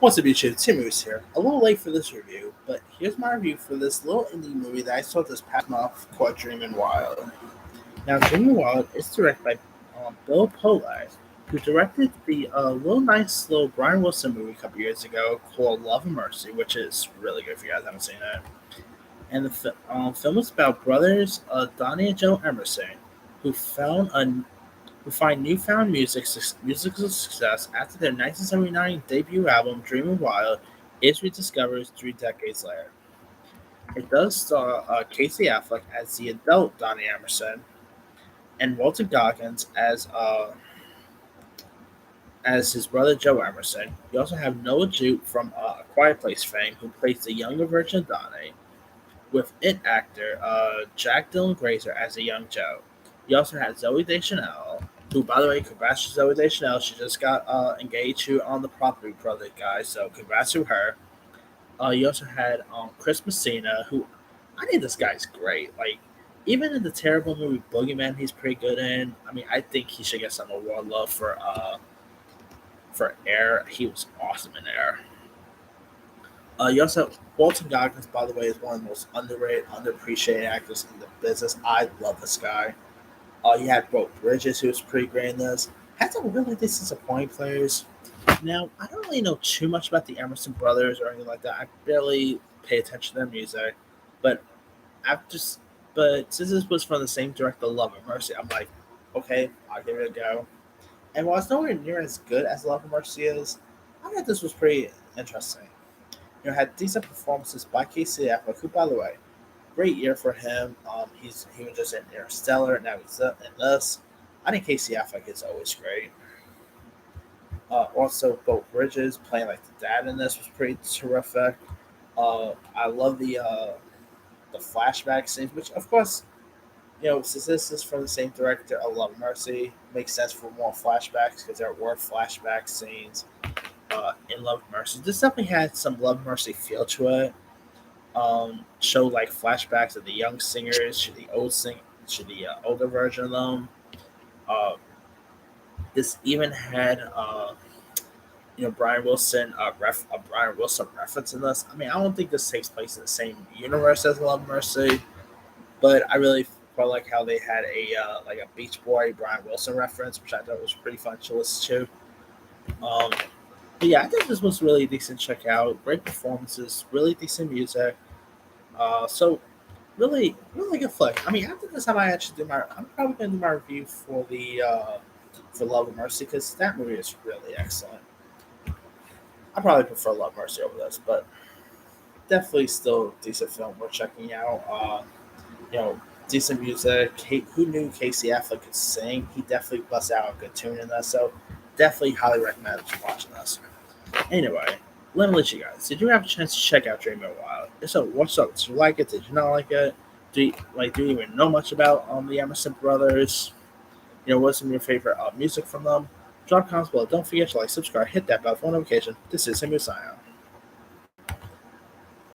What's up, YouTube? Tim Moose here. A little late for this review, but here's my review for this little indie movie that I saw this past month called Dreamin' Wild. Now, Dreamin' Wild is directed by Bill Polak, who directed the little nice little Brian Wilson movie a couple years ago called Love and Mercy, which is really good if you guys haven't seen it. And the film is about brothers Donnie and Joe Emerson, who find newfound musical success after their 1979 debut album "Dreamin' Wild" is rediscovered 3 decades later. It does star Casey Affleck as the adult Donnie Emerson and Walton Goggins as his brother Joe Emerson. You also have Noah Jupe from A Quiet Place fame, who plays the younger version of Donnie, with It actor Jack Dylan Grazer as a young Joe. You also had Zoe Deschanel, who, by the way, congrats to Zoe Deschanel. She just got engaged to on the Property Brother guy, so congrats to her. You also had Chris Messina, who I think this guy's great. Like, even in the terrible movie Boogeyman, he's pretty good in. I mean, I think he should get some award love for Air. He was awesome in Air. You also have Walton Goggins, by the way, is one of the most underrated, underappreciated actors in the business. I love this guy. You had Brooke Bridges, who was pretty great in this. Had some really disappointing players. Now, I don't really know too much about the Emerson brothers or anything like that. I barely pay attention to their music. But after, but since this was from the same director, Love and Mercy, I'm like, okay, I'll give it a go. And while it's nowhere near as good as Love and Mercy is, I thought this was pretty interesting. Had decent performances by Casey Affleck, who, by the way, great year for him. He was just in Interstellar, now he's in this. I think Casey Affleck is always great. Also, Bo Bridges playing like the dad in this was pretty terrific. I love the flashback scenes, which of course, since this is from the same director of Love and Mercy, makes sense for more flashbacks because there were flashback scenes in Love and Mercy. This definitely had some Love and Mercy feel to it. Showed like flashbacks of the young singers to the older version of them. Uh, this even had Brian Wilson Brian Wilson reference in this. I mean, I don't think this takes place in the same universe as Love and Mercy, but I really felt like how they had a Beach Boy Brian Wilson reference, which I thought was pretty fun to listen to. But yeah, I think this was really decent. Check out great performances, really decent music. So really, really good flick. I mean, after this time, I'm probably gonna do my review for the for Love and Mercy because that movie is really excellent. I probably prefer Love and Mercy over this, but definitely still a decent film worth checking out. Decent music. Who knew Casey Affleck could sing? He definitely busts out a good tune in this, so definitely highly recommend watching this. Anyway, let me let you guys. Did you have a chance to check out Dreamin' Wild? If so, what's up? Did you like it? Did you not like it? Do you even know much about the Emerson brothers? What's some of your favorite music from them? Drop comments below. Don't forget to like, subscribe, hit that bell for notification. This is Samuel signing out.